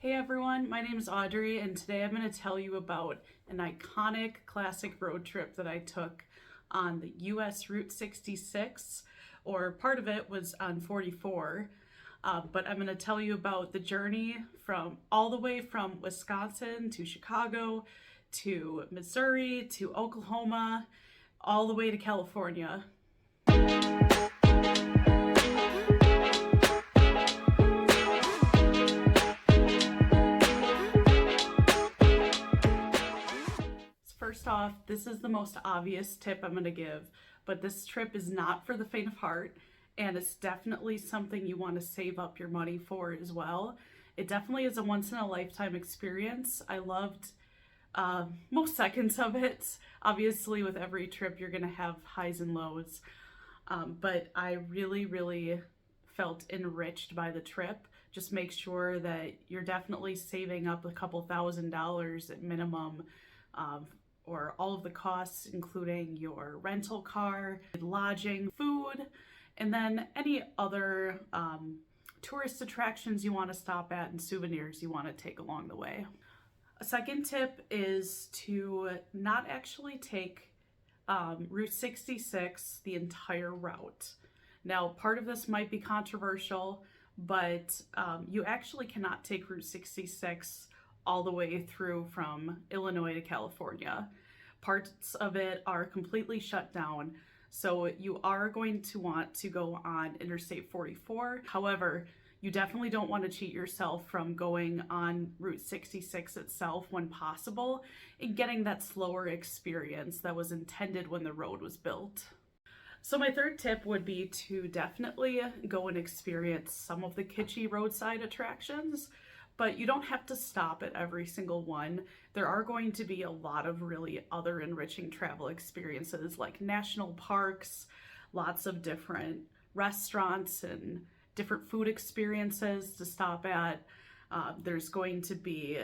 Hey everyone, my name is Audrey and today I'm going to tell you about an iconic classic road trip that I took on the US Route 66, or part of it was on 44. But I'm going to tell you about the journey from all the way from Wisconsin to Chicago to Missouri to Oklahoma, all the way to California. First off, this is the most obvious tip I'm going to give, but this trip is not for the faint of heart, and it's definitely something you want to save up your money for as well. It definitely is a once-in-a-lifetime experience. I loved most seconds of it. Obviously, with every trip, you're going to have highs and lows, but I really felt enriched by the trip. Just make sure that you're definitely saving up a couple $1,000s at minimum, or all of the costs, including your rental car, lodging, food, and then any other tourist attractions you want to stop at and souvenirs you want to take along the way. A second tip is to not actually take Route 66 the entire route. Now, part of this might be controversial, but you actually cannot take Route 66 all the way through from Illinois to California. Parts of it are completely shut down, so you are going to want to go on Interstate 44. However, you definitely don't want to cheat yourself from going on Route 66 itself when possible and getting that slower experience that was intended when the road was built. So my third tip would be to definitely go and experience some of the kitschy roadside attractions, but you don't have to stop at every single one. There are going to be a lot of really other enriching travel experiences like national parks, lots of different restaurants and different food experiences to stop at. There's going to be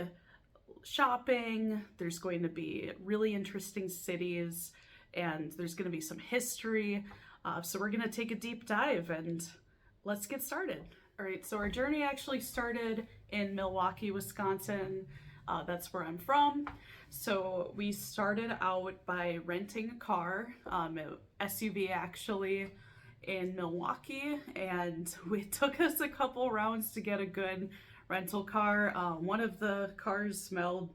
shopping, there's going to be really interesting cities, and there's going to be some history. So we're going to take a deep dive and let's get started. All right, so our journey actually started in Milwaukee, Wisconsin. That's where I'm from. So we started out by renting a car, an SUV actually, in Milwaukee, and it took us a couple rounds to get a good rental car. One of the cars smelled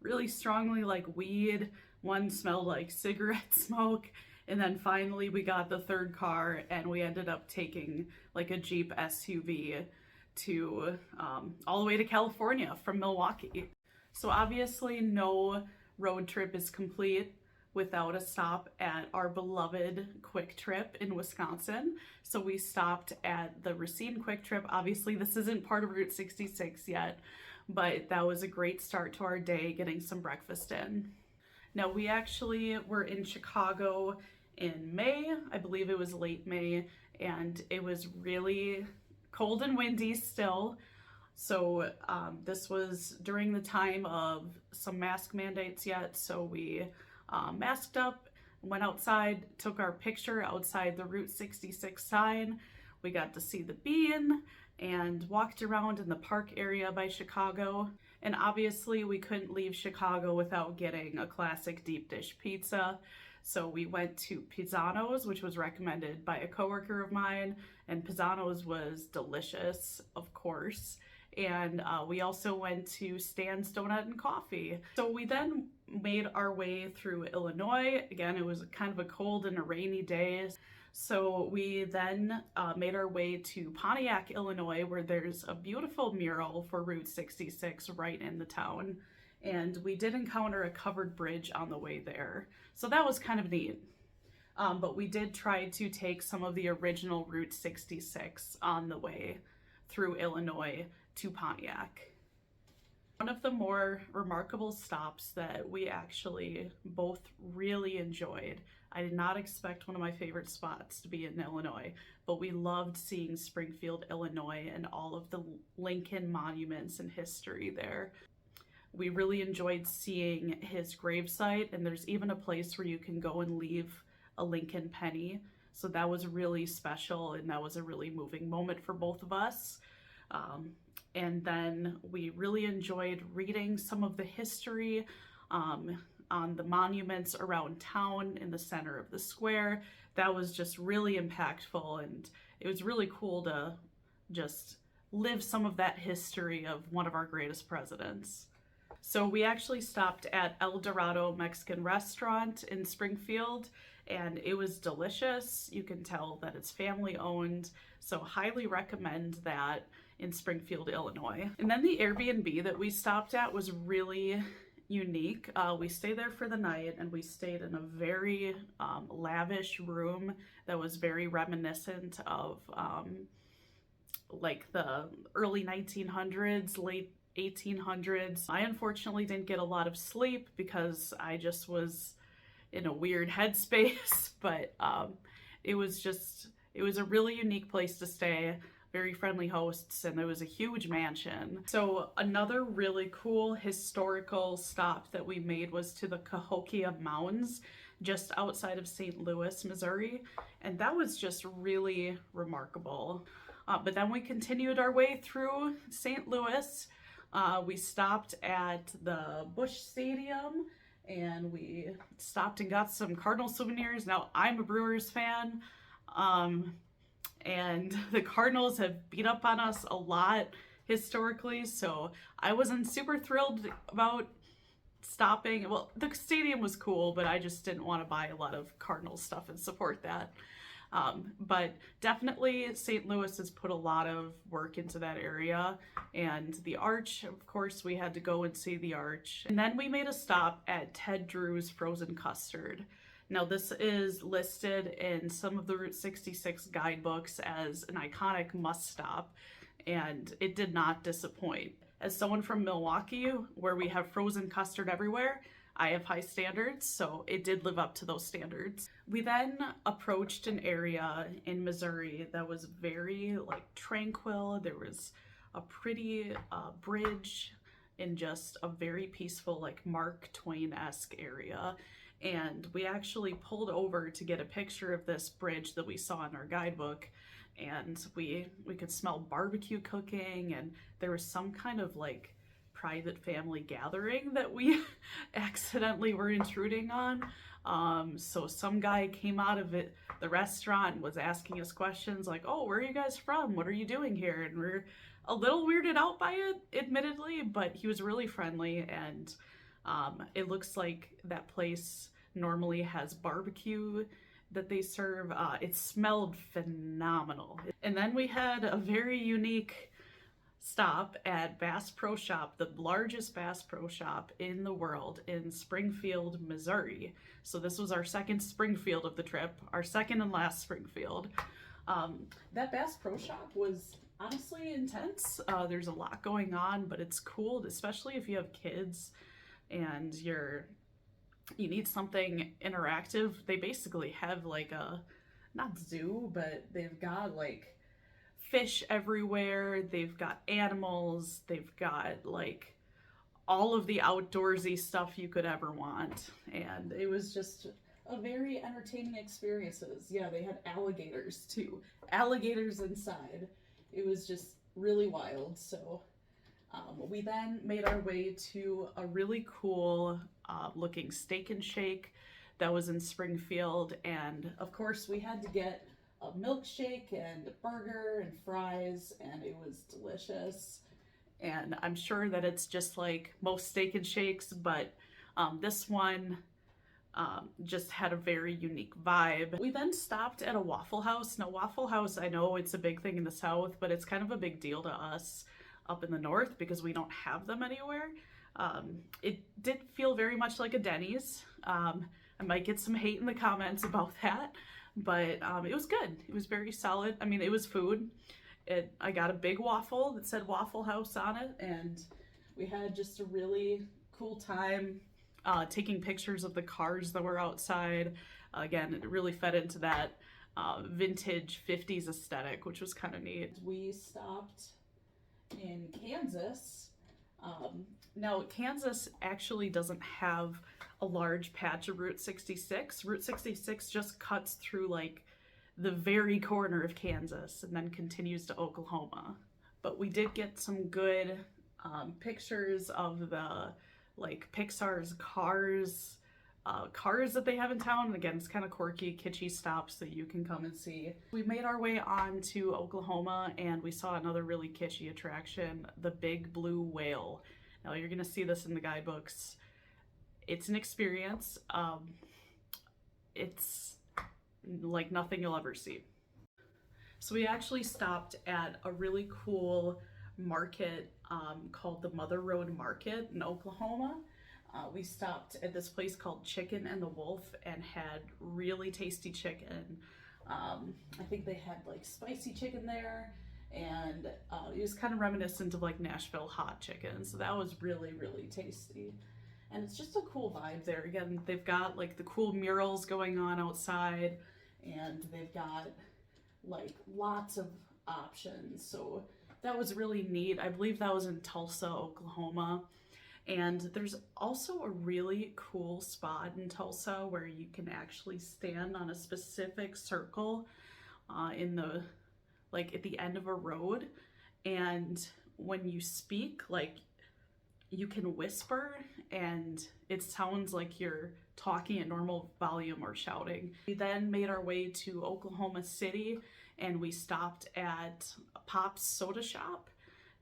really strongly like weed, one smelled like cigarette smoke, and then finally we got the third car and we ended up taking like a Jeep SUV to all the way to California from Milwaukee. So obviously no road trip is complete without a stop at our beloved Quick Trip in Wisconsin. So we stopped at the Racine Quick Trip. Obviously this isn't part of Route 66 yet, but that was a great start to our day, getting some breakfast in. Now, we actually were in Chicago in May. I believe it was late May, and it was really cold and windy still. So this was during the time of some mask mandates yet. So we masked up, went outside, took our picture outside the Route 66 sign. We got to see the Bean and walked around in the park area by Chicago. And obviously we couldn't leave Chicago without getting a classic deep dish pizza. So we went to Pisano's, which was recommended by a coworker of mine, and Pisano's was delicious, of course. And we also went to Stan's Donut and Coffee. So we then made our way through Illinois. Again, it was kind of a cold and a rainy day. So we then made our way to Pontiac, Illinois, where there's a beautiful mural for Route 66 right in the town. And we did encounter a covered bridge on the way there. So that was kind of neat. But we did try to take some of the original Route 66 on the way through Illinois to Pontiac. One of the more remarkable stops that we actually both really enjoyed. I did not expect one of my favorite spots to be in Illinois, but we loved seeing Springfield, Illinois, and all of the Lincoln monuments and history there. We really enjoyed seeing his gravesite, and there's even a place where you can go and leave a Lincoln penny. So that was really special, and that was a really moving moment for both of us. And then we really enjoyed reading some of the history on the monuments around town in the center of the square. That was just really impactful, and it was really cool to just live some of that history of one of our greatest presidents. So we actually stopped at El Dorado Mexican restaurant in Springfield, and it was delicious. You can tell that it's family owned, so highly recommend that in Springfield, Illinois. And then the Airbnb that we stopped at was really unique. We stayed there for the night, and we stayed in a very lavish room that was very reminiscent of like the early 1900s, late 1800s. I unfortunately didn't get a lot of sleep because I just was in a weird headspace, but it was a really unique place to stay, very friendly hosts, and it was a huge mansion. So another really cool historical stop that we made was to the Cahokia Mounds, just outside of St. Louis, Missouri, and that was just really remarkable. But then we continued our way through St. Louis. We stopped at the Busch Stadium, and we stopped and got some Cardinal souvenirs. Now, I'm a Brewers fan, and the Cardinals have beat up on us a lot historically, so I wasn't super thrilled about stopping. Well, the stadium was cool, but I just didn't want to buy a lot of Cardinals stuff and support that. But definitely St. Louis has put a lot of work into that area, and the Arch, of course, we had to go and see the Arch. And then we made a stop at Ted Drew's Frozen Custard. Now, this is listed in some of the Route 66 guidebooks as an iconic must stop, and it did not disappoint. As someone from Milwaukee, where we have frozen custard everywhere, I have high standards, so it did live up to those standards. We then approached an area in Missouri that was very tranquil. There was a pretty bridge in just a very peaceful Mark Twain-esque area. And we actually pulled over to get a picture of this bridge that we saw in our guidebook, and we could smell barbecue cooking, and there was some kind of private family gathering that we accidentally were intruding on. So some guy came out of the restaurant and was asking us questions like, "Oh, where are you guys from? What are you doing here?" And we're a little weirded out by it, admittedly, but he was really friendly, and it looks like that place normally has barbecue that they serve. It smelled phenomenal. And then we had a very unique stop at Bass Pro Shop, the largest Bass Pro Shop in the world in Springfield, Missouri. So this was our second Springfield of the trip, our second and last Springfield. That Bass Pro Shop was honestly intense. There's a lot going on, but it's cool, especially if you have kids and you need something interactive. They basically have not zoo, but they've got fish everywhere, they've got animals, they've got all of the outdoorsy stuff you could ever want, and it was just a very entertaining experiences. Yeah, they had alligators too, alligators inside. It was just really wild. So we then made our way to a really cool looking Steak and Shake that was in Springfield, and of course we had to get a milkshake and a burger and fries, and it was delicious. And I'm sure that it's just like most Steak and Shakes, but this one just had a very unique vibe. We then stopped at a Waffle House. Now, Waffle House, I know it's a big thing in the South, but it's kind of a big deal to us up in the North because we don't have them anywhere. It did feel very much like a Denny's. I might get some hate in the comments about that, but it was good. It was very solid. I mean, it was food. I got a big waffle that said Waffle House on it, and we had just a really cool time taking pictures of the cars that were outside. Again, it really fed into that vintage 50s aesthetic, which was kind of neat. We stopped in Kansas. Now, Kansas actually doesn't have a large patch of Route 66. Route 66 just cuts through the very corner of Kansas and then continues to Oklahoma. but we did get some good pictures of the like Pixar's cars that they have in town. And again, it's kind of quirky, kitschy stops that you can come and see. We made our way on to Oklahoma and we saw another really kitschy attraction, the Big Blue Whale. Now you're gonna see this in the guidebooks. It's an experience. It's like nothing you'll ever see. So we actually stopped at a really cool market called the Mother Road Market in Oklahoma. We stopped at this place called Chicken and the Wolf and had really tasty chicken. I think they had like spicy chicken there, and it was kind of reminiscent of like Nashville hot chicken. So that was really, really tasty. And it's just a cool vibe there. Again, they've got like the cool murals going on outside, and they've got like lots of options. So that was really neat. I believe that was in Tulsa, Oklahoma. And there's also a really cool spot in Tulsa where you can actually stand on a specific circle in the, like at the end of a road. And when you speak, like you can whisper and it sounds like you're talking at normal volume or shouting. We then made our way to Oklahoma City and we stopped at Pop's Soda Shop,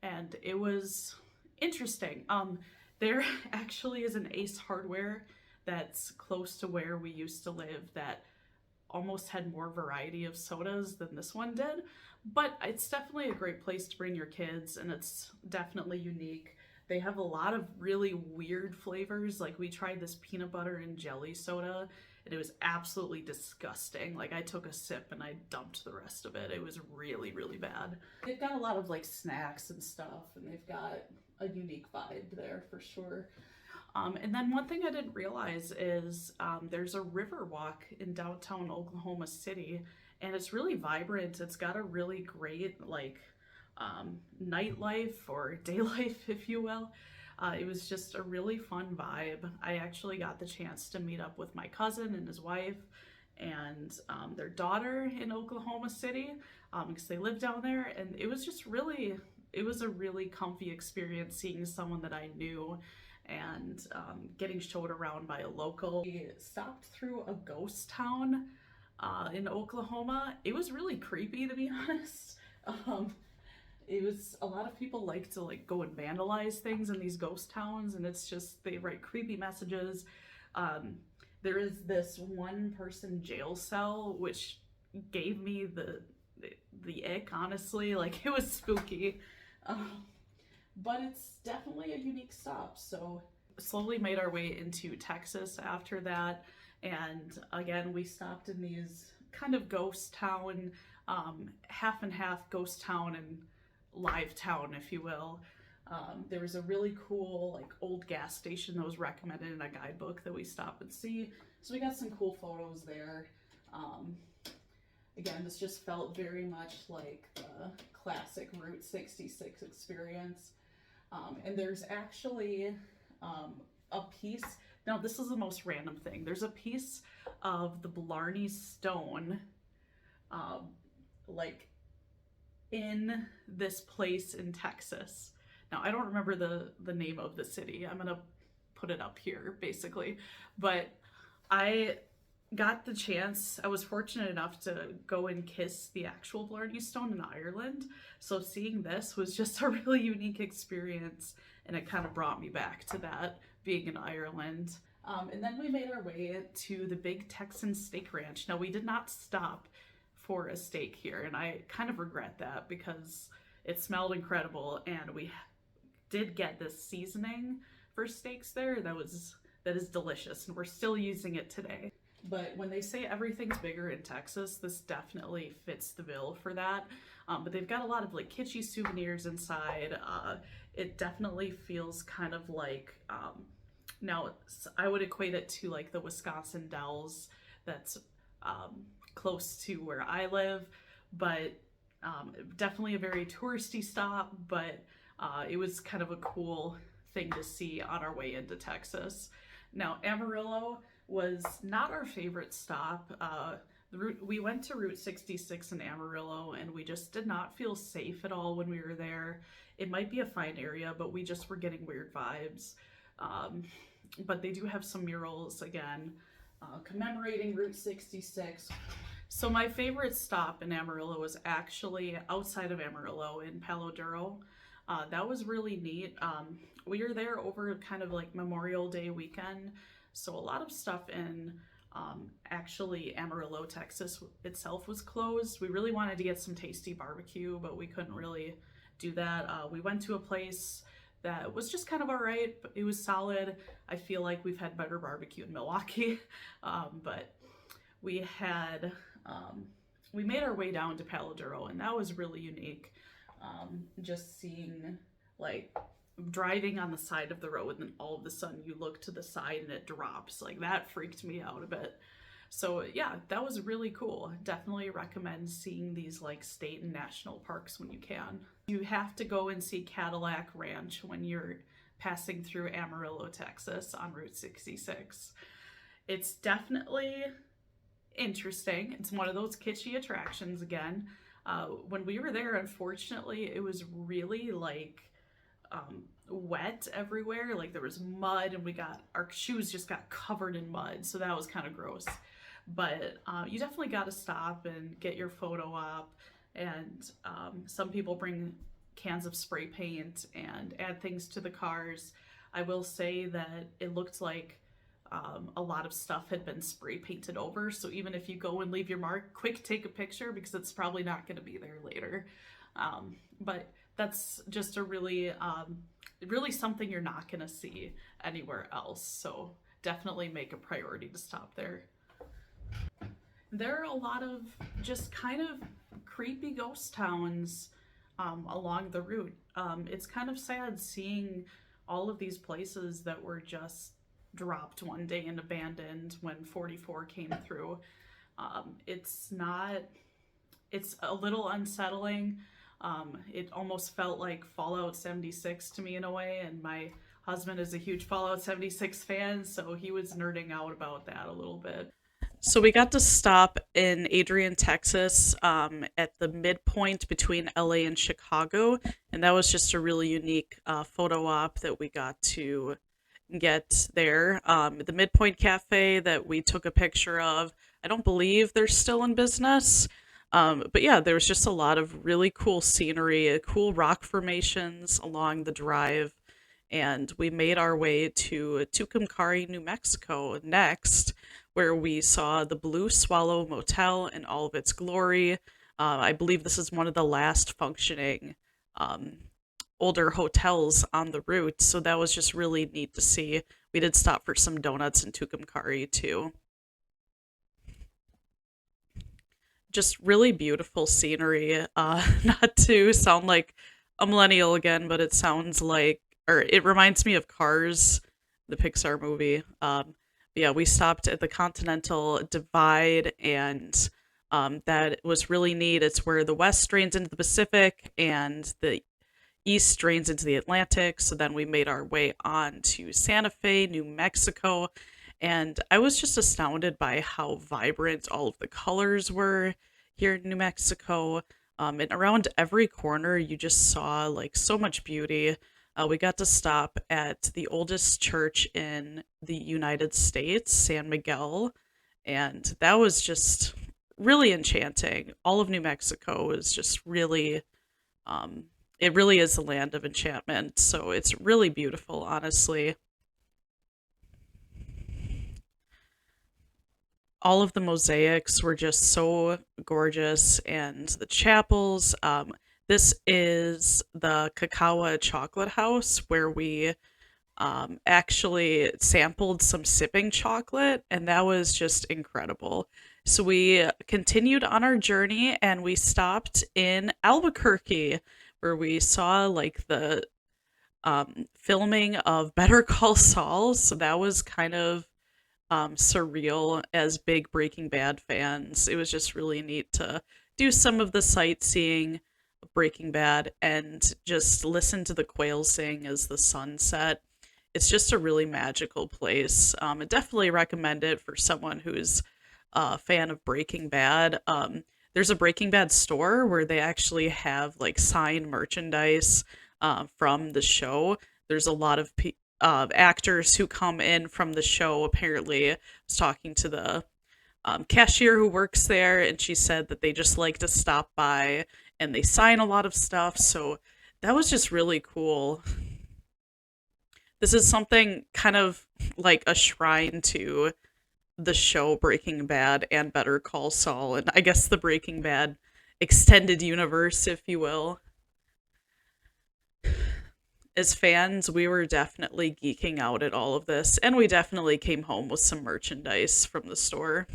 and it was interesting. There actually is an Ace Hardware that's close to where we used to live that almost had more variety of sodas than this one did, but it's definitely a great place to bring your kids, and it's definitely unique. They have a lot of really weird flavors. Like we tried this peanut butter and jelly soda and it was absolutely disgusting. Like I took a sip and I dumped the rest of it. It was really, really bad. They've got a lot of like snacks and stuff, and they've got a unique vibe there for sure. And then one thing I didn't realize is there's a river walk in downtown Oklahoma City, and it's really vibrant. It's got a really great like nightlife or day life, if you will. It was just a really fun vibe. I actually got the chance to meet up with my cousin and his wife and their daughter in Oklahoma City because they live down there, and it was just really, it was a really comfy experience seeing someone that I knew and getting showed around by a local. We stopped through a ghost town in Oklahoma. It was really creepy, to be honest. It was, a lot of people like to like go and vandalize things in these ghost towns, and it's just, they write creepy messages. There is this one person jail cell which gave me the ick, honestly. Like it was spooky. But it's definitely a unique stop. So slowly made our way into Texas after that, and again we stopped in these kind of ghost town, half and half ghost town and live town, if you will. There was a really cool like old gas station that was recommended in a guidebook that we stopped and see, so we got some cool photos there. Again, this just felt very much like the classic Route 66 experience. And there's actually a piece, now this is the most random thing, there's a piece of the Blarney Stone like in this place in Texas. Now I don't remember the name of the city. I'm gonna put it up here basically, but I got the chance, I was fortunate enough to go and kiss the actual Blarney Stone in Ireland, so seeing this was just a really unique experience, and it kind of brought me back to that, being in Ireland. And then we made our way to the Big Texan Steak Ranch. Now we did not stop for a steak here, and I kind of regret that because it smelled incredible, and we did get this seasoning for steaks there that is delicious, and we're still using it today. But when they say everything's bigger in Texas, this definitely fits the bill for that. But they've got a lot of like kitschy souvenirs inside. It definitely feels kind of like, now I would equate it to like the Wisconsin Dells that's close to where I live, but definitely a very touristy stop, but it was kind of a cool thing to see on our way into Texas. Now Amarillo was not our favorite stop, We went to Route 66 in Amarillo, and we just did not feel safe at all when we were there. It might be a fine area, but we just were getting weird vibes. Um, but they do have some murals again, commemorating Route 66. So my favorite stop in Amarillo was actually outside of Amarillo in Palo Duro. That was really neat. We were there over kind of like Memorial Day weekend, so a lot of stuff in actually Amarillo, Texas itself was closed. We really wanted to get some tasty barbecue, but we couldn't really do that. We went to a place that was just kind of all right, but it was solid. I feel like we've had better barbecue in Milwaukee, but we had we made our way down to Palo Duro, and that was really unique. Just seeing like driving on the side of the road, and then all of a sudden you look to the side and it drops. Like that freaked me out a bit. So yeah, that was really cool. Definitely recommend seeing these like state and national parks when you can. You have to go and see Cadillac Ranch when you're passing through Amarillo, Texas on Route 66. It's definitely interesting. It's one of those kitschy attractions again. When we were there, unfortunately, it was really like wet everywhere. Like there was mud, and our shoes just got covered in mud, so that was kind of gross. But you definitely got to stop and get your photo op. And some people bring cans of spray paint and add things to the cars. I will say that it looked like a lot of stuff had been spray painted over. So even if you go and leave your mark, quick take a picture because it's probably not going to be there later. But that's just a really, really something you're not going to see anywhere else. So definitely make a priority to stop there. There are a lot of just kind of creepy ghost towns along the route. It's kind of sad seeing all of these places that were just dropped one day and abandoned when 44 came through. It's a little unsettling. It almost felt like Fallout 76 to me in a way, and my husband is a huge Fallout 76 fan, so he was nerding out about that a little bit. So we got to stop in Adrian, Texas, at the midpoint between LA and Chicago, and that was just a really unique photo op that we got to get there. The Midpoint Cafe that we took a picture of, I don't believe they're still in business. But yeah, there was just a lot of really cool scenery, cool rock formations along the drive. And we made our way to Tucumcari, New Mexico next, where we saw the Blue Swallow Motel in all of its glory. I believe this is one of the last functioning older hotels on the route, so that was just really neat to see. We did stop for some donuts in Tucumcari too. Just really beautiful scenery. Not to sound like a millennial again, but it sounds like, or it reminds me of Cars, the Pixar movie. But yeah, we stopped at the Continental Divide, and that was really neat. It's where the West drains into the Pacific and the East drains into the Atlantic. So then we made our way on to Santa Fe, New Mexico, and I was just astounded by how vibrant all of the colors were here in New Mexico. And around every corner, you just saw like so much beauty. We got to stop at the oldest church in the United States, San Miguel, and that was just really enchanting. All of New Mexico is just really, it really is the land of enchantment. So it's really beautiful, honestly. All of the mosaics were just so gorgeous, and the chapels. This is the Cacao Chocolate House where we actually sampled some sipping chocolate, and that was just incredible. So we continued on our journey, and we stopped in Albuquerque where we saw like the filming of Better Call Saul. So that was kind of surreal as big Breaking Bad fans. It was just really neat to do some of the sightseeing of Breaking Bad and just listen to the quails sing as the sun set. It's just a really magical place. I definitely recommend it for someone who's a fan of Breaking Bad, there's a Breaking Bad store where they actually have like signed merchandise from the show. There's a lot of actors who come in from the show. Apparently, I was talking to the cashier who works there, and she said that they just like to stop by and they sign a lot of stuff. So that was just really cool. This is something kind of like a shrine to the show Breaking Bad and Better Call Saul, and I guess the Breaking Bad extended universe, if you will. As fans, we were definitely geeking out at all of this, and we definitely came home with some merchandise from the store.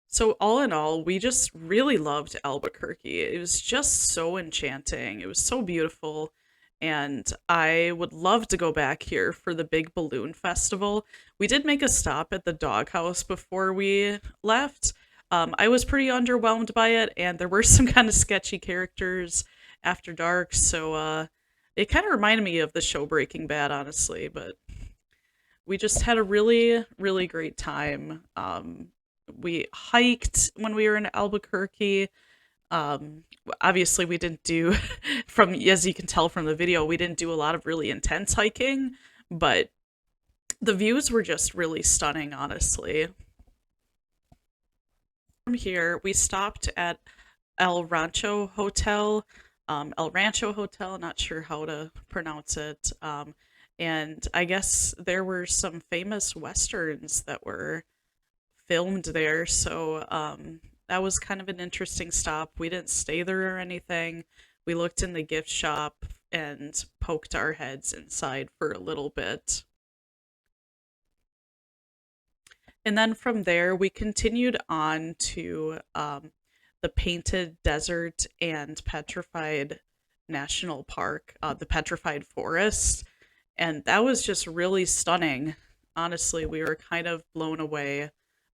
So, all in all, we just really loved Albuquerque. It was just so enchanting. It was so beautiful. And I would love to go back here for the big balloon festival. We did make a stop at the doghouse before we left. I was pretty underwhelmed by it, and there were some kind of sketchy characters after dark. So it kind of reminded me of the show Breaking Bad, honestly. But we just had a really, really great time. We hiked when we were in Albuquerque. Um, Obviously, we didn't do, from as you can tell from the video, we didn't do a lot of really intense hiking, but the views were just really stunning, honestly. From here, we stopped at El Rancho Hotel, El Rancho Hotel, not sure how to pronounce it. And I guess there were some famous westerns that were filmed there. So that was kind of an interesting stop. We didn't stay there or anything. We looked in the gift shop and poked our heads inside for a little bit. And then from there, we continued on to the Painted Desert and Petrified National Park, the Petrified Forest. And that was just really stunning. Honestly, we were kind of blown away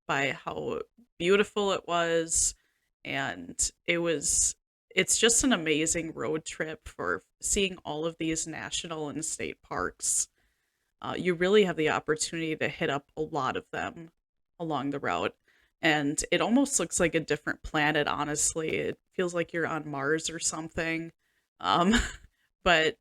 by how beautiful it was. And it's just an amazing road trip for seeing all of these national and state parks. You really have the opportunity to hit up a lot of them along the route. And it almost looks like a different planet, honestly. It feels like you're on Mars or something. Um, but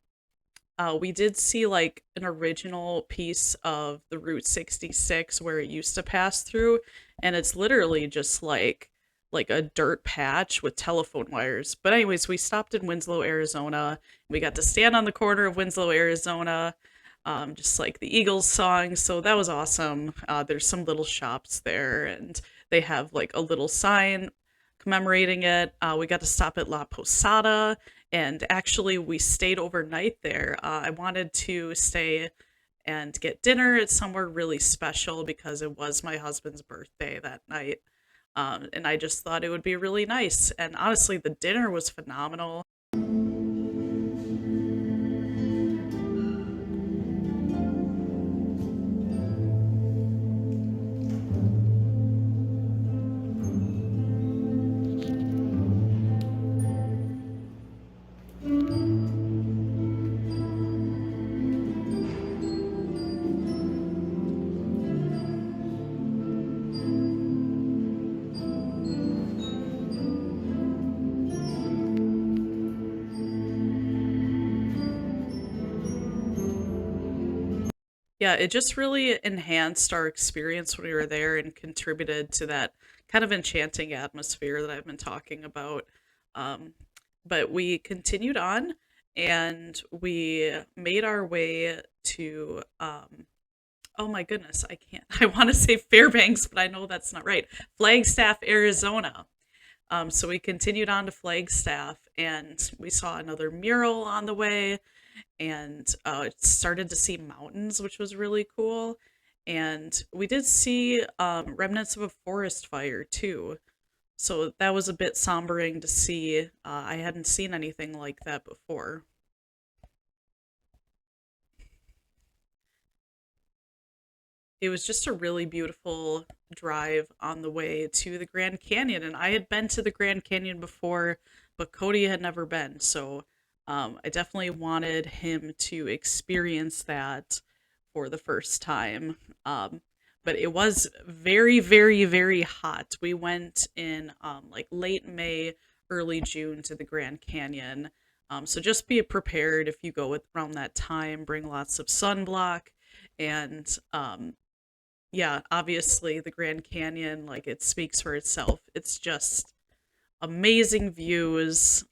we did see like an original piece of the Route 66 where it used to pass through, and it's literally just like a dirt patch with telephone wires. But anyways, we stopped in Winslow, Arizona. We got to stand on the corner of Winslow, Arizona, just like the Eagles song. So that was awesome. There's some little shops there, and they have like a little sign commemorating it. We got to stop at La Posada, and actually, we stayed overnight there. I wanted to stay and get dinner at somewhere really special because it was my husband's birthday that night. And I just thought it would be really nice. And honestly, the dinner was phenomenal. Yeah, it just really enhanced our experience when we were there and contributed to that kind of enchanting atmosphere that I've been talking about. Um, but we continued on and we made our way to, oh my goodness, I can't, I want to say Fairbanks, but I know that's not right. Flagstaff, Arizona. So we continued on to Flagstaff and we saw another mural on the way and started to see mountains, which was really cool. And we did see remnants of a forest fire too. So that was a bit sombering to see. I hadn't seen anything like that before. It was just a really beautiful drive on the way to the Grand Canyon. And I had been to the Grand Canyon before, but Cody had never been. So I definitely wanted him to experience that for the first time. but it was very, very, very hot. We went in like late May, early June to the Grand Canyon. So just be prepared if you go with around that time. Bring lots of sunblock, and yeah, obviously the Grand Canyon, like it speaks for itself. It's just amazing views.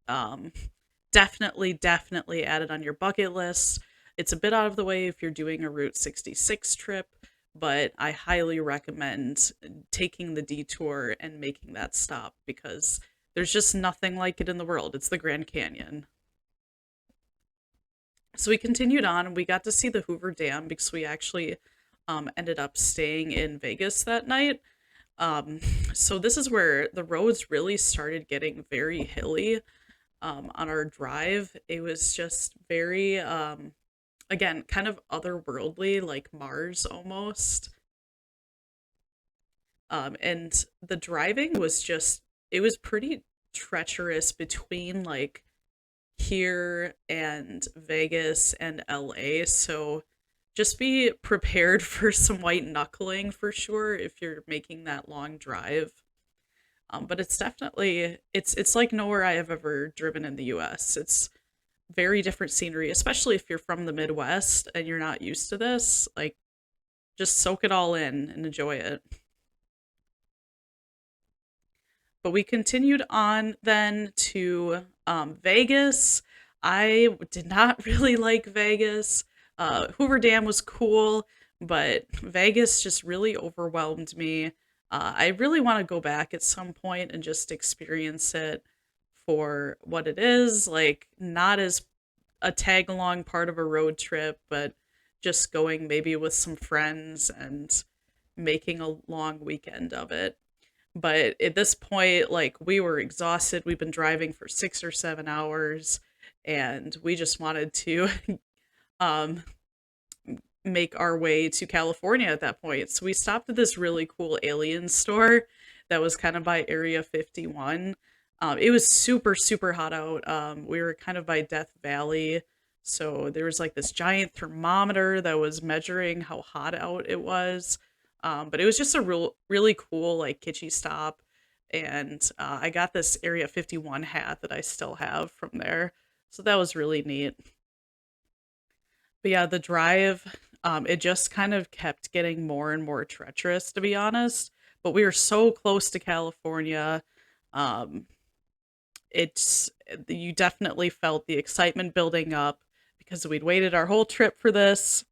Definitely, definitely add it on your bucket list. It's a bit out of the way if you're doing a Route 66 trip, but I highly recommend taking the detour and making that stop because there's just nothing like it in the world. It's the Grand Canyon. So we continued on and we got to see the Hoover Dam because we actually ended up staying in Vegas that night. Um, so this is where the roads really started getting very hilly on our drive. It was just very, again, kind of otherworldly, like Mars almost. And the driving was just, it was pretty treacherous between like here and Vegas and LA. So just be prepared for some white knuckling for sure if you're making that long drive. But it's definitely it's like nowhere I have ever driven in the US. It's very different scenery, especially if you're from the Midwest and you're not used to this. Like just soak it all in and enjoy it. But we continued on then to Vegas. I did not really like Vegas. Hoover Dam was cool, but Vegas just really overwhelmed me. I really want to go back at some point and just experience it for what it is, like not as a tag along part of a road trip, but just going maybe with some friends and making a long weekend of it. But at this point, like we were exhausted. We've been driving for 6 or 7 hours and we just wanted to um, make our way to California at that point. So we stopped at this really cool alien store that was kind of by Area 51. It was super, super hot out. We were kind of by Death Valley. So there was like this giant thermometer that was measuring how hot out it was. But it was just a really cool, like kitschy stop. And I got this Area 51 hat that I still have from there. So that was really neat. But yeah, the drive, it just kind of kept getting more and more treacherous, to be honest. But we were so close to California. Um, it's you definitely felt the excitement building up because we'd waited our whole trip for this.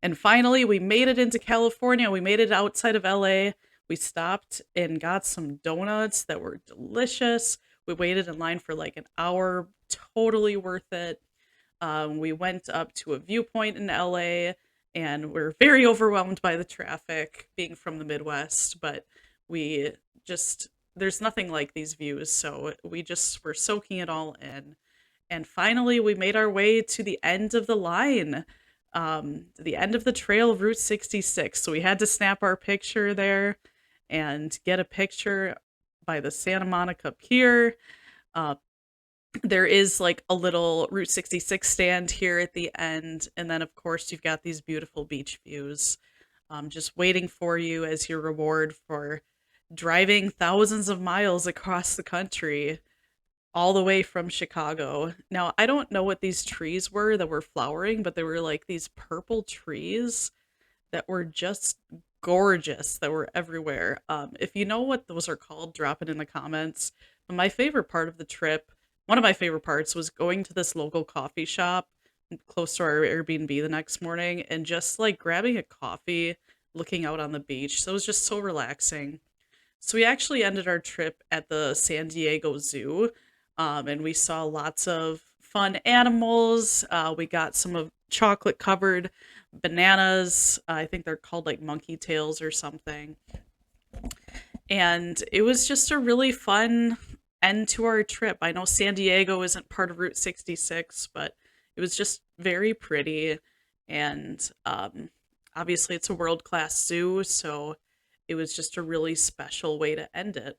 And finally, we made it into California. We made it outside of LA. We stopped and got some donuts that were delicious. We waited in line for like an hour, totally worth it. We went up to a viewpoint in LA and we're very overwhelmed by the traffic being from the Midwest, but we just, there's nothing like these views. So we just were soaking it all in. And finally, we made our way to the end of the line, the end of the trail of Route 66. So we had to snap our picture there and get a picture by the Santa Monica Pier. Uh, there is like a little Route 66 stand here at the end. And then, of course, you've got these beautiful beach views just waiting for you as your reward for driving thousands of miles across the country all the way from Chicago. Now, I don't know what these trees were that were flowering, but they were like these purple trees that were just gorgeous that were everywhere. If you know what those are called, drop it in the comments. But my favorite part of the trip, one of my favorite parts, was going to this local coffee shop close to our Airbnb the next morning and just like grabbing a coffee, looking out on the beach. So it was just so relaxing. So we actually ended our trip at the San Diego Zoo, and we saw lots of fun animals. We got some of chocolate covered bananas. I think they're called like monkey tails or something. And it was just a really fun end to our trip. I know San Diego isn't part of Route 66, but it was just very pretty. And obviously, it's a world class zoo, so it was just a really special way to end it.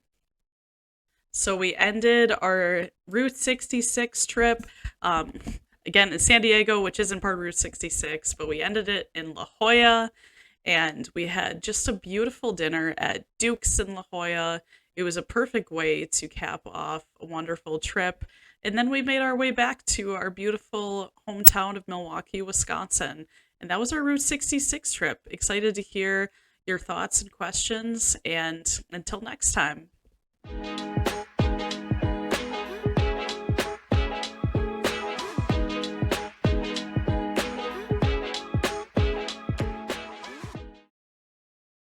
So we ended our Route 66 trip again in San Diego, which isn't part of Route 66, but we ended it in La Jolla. and we had just a beautiful dinner at Duke's in La Jolla. It was a perfect way to cap off a wonderful trip. And then we made our way back to our beautiful hometown of Milwaukee, Wisconsin. And that was our Route 66 trip. Excited to hear your thoughts and questions. And until next time.